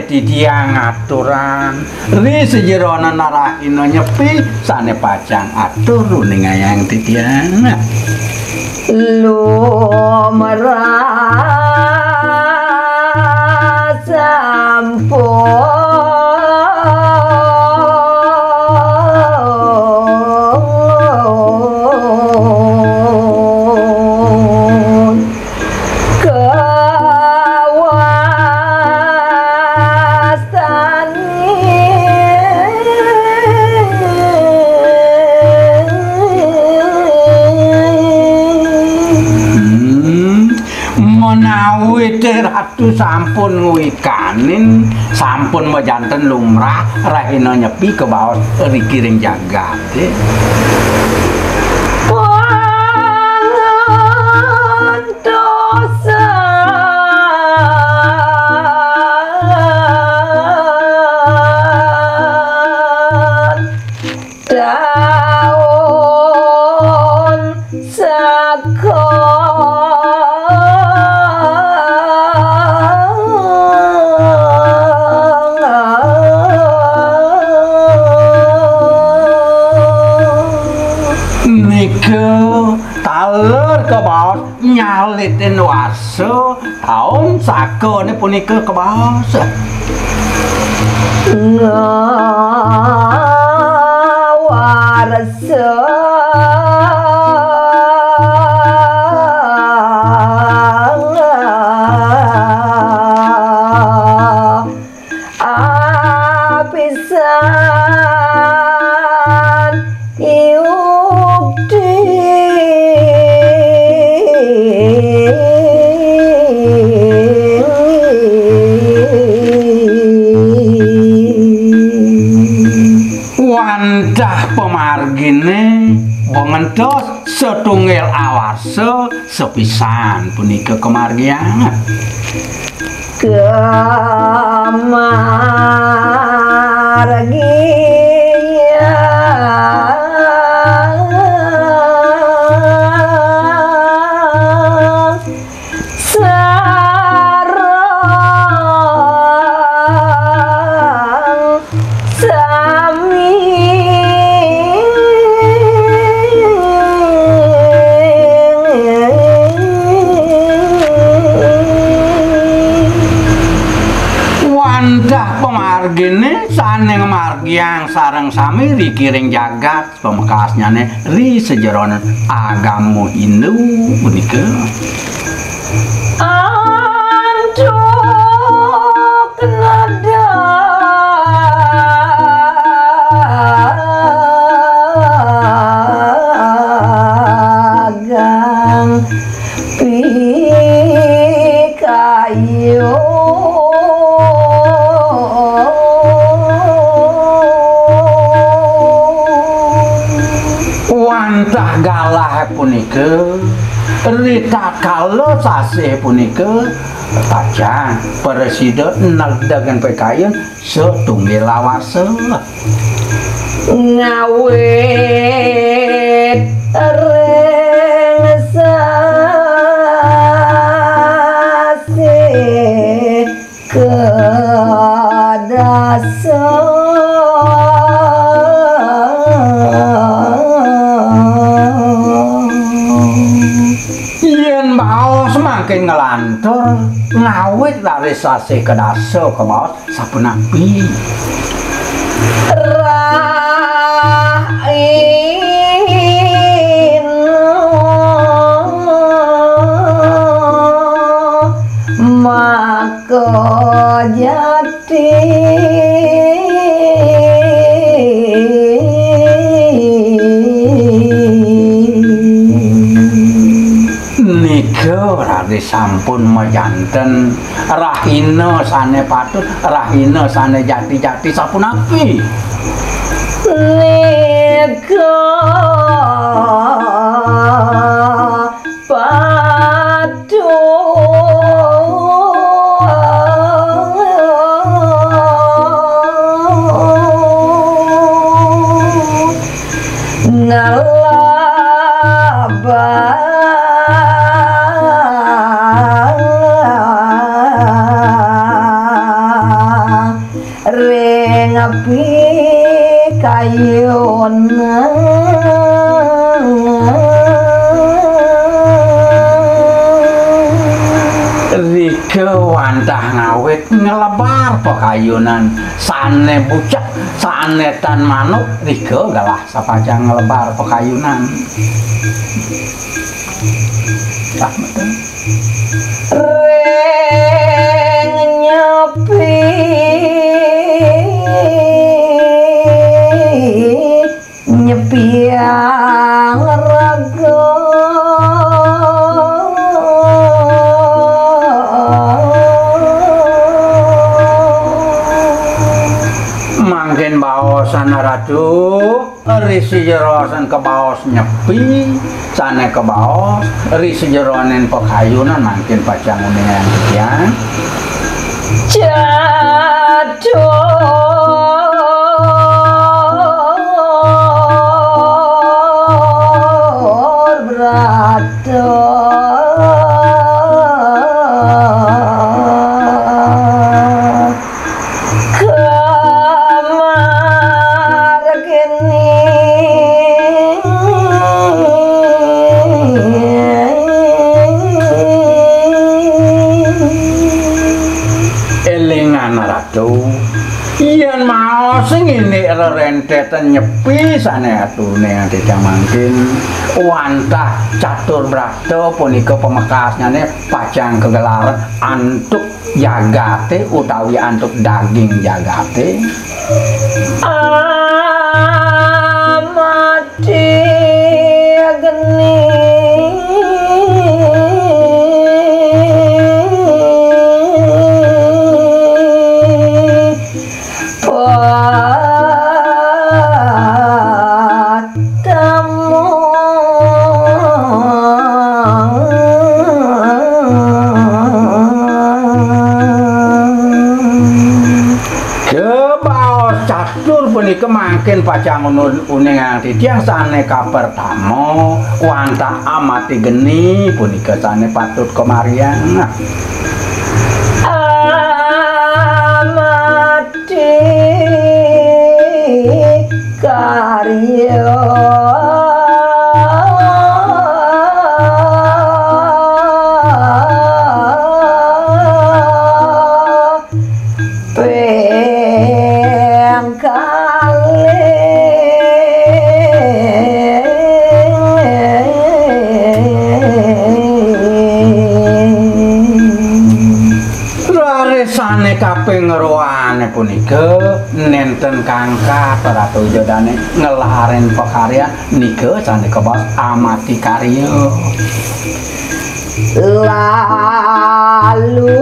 Didiang aturan ri sejirona narahino nyepi sane pajang atur ning ayang didiang lu merasa ampun ratu sampun nguikanin sampun mejanten lumrah rahina nyepi ke bawah rikiring jagat dosa daun sakon nyalitin warso taun sakone punika kebaos ngawarso apisan iukti pemargine wengentos setunggal awarsa sepisan punika kemargian gini saneng margiang sareng sami rikiring jagat pemekasnyane ri sejeronan agamu Hindu punika antuk nada agang pikayo galah punika rita kala sasih punika pajang presiden naldagan pekayen setunggal lawase ngawit reng sasih kedasa semakin ngelantur ngawit dari sasih kedasa kebawas sapunapi maka jati radi sampun mejanten rahina sane patut rahina sane jati-jati sapunapi Rike wantah ngawit ngelebar pakayunan sane bucak sane tan manuk rike galah sapajang ngelebar pakayunan reng nyepi nyepiang raga mangkin baosan ratu risi jerosan ke baos nyepi sane ke baos risi jeronen pakayunan mangkin pacang uningan kian jador brato yen mau sing ini rentetan nyepi sane atune tidak mungkin wantah catur brata punika pemekasnyane pacang kegelaran antuk jagate utawi antuk daging jagate amati geni punika mangkin pacang uningan titiang sane kapertama wantah amati geni punika sane patut kemarian amati karya kaping roane punika nenten kangka Ratu Jodane ngelaren pakarya nika sane kebas amati karya lalu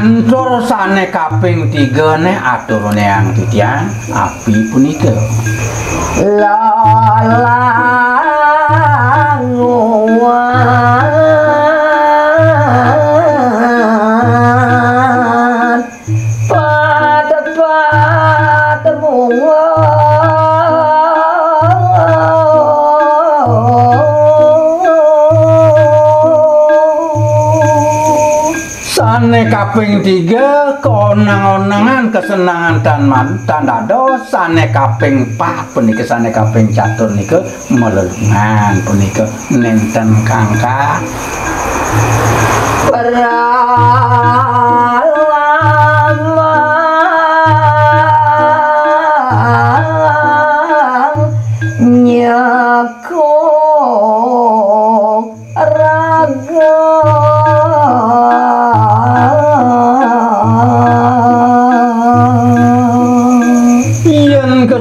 lantur sane kaping 3 ne aturane yang titiang api punika lalanguan pada bunga sane kaping 3 keonang-onangan kesenangan dan dado sane kaping 4 punika sane kaping 4 nika melelungan punika nenten kangka beralang nyakong raga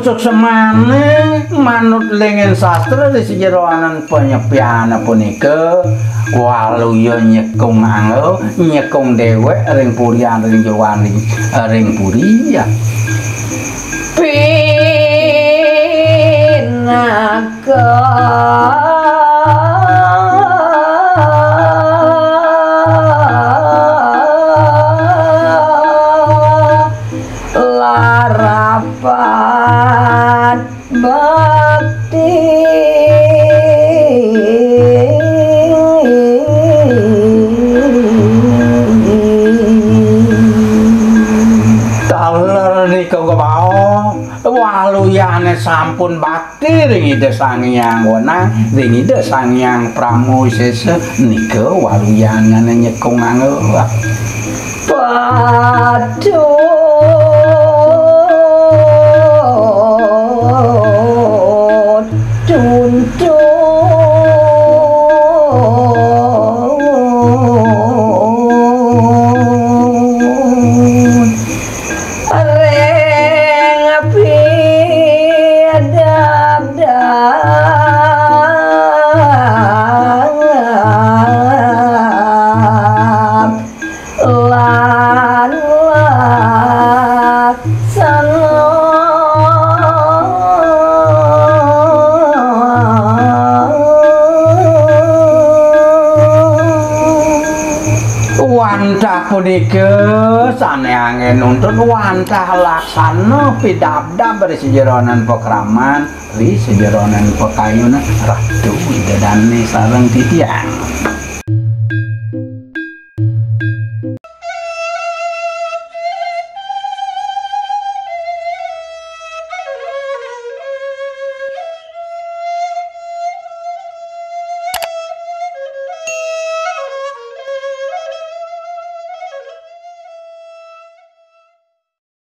rujuk semane manut lingen sastra di sejeroanan penyepian punika waluya nyekung angel nyekung dewek ring purian ring jawani ring puri ya pinaka larapan bakti taler nika kepao waluyane sampun bakti ring Ida Sang Hyang Wenang ring Ida Sang Hyang Pramusesa nika waluyane nyekung angel padut tuntun reng piadab lan wantah punika saneange nuntun wantah laksana pidabdab dari sejeronan pekraman ri sejeronan pekayunan ratu idadane sareng titiang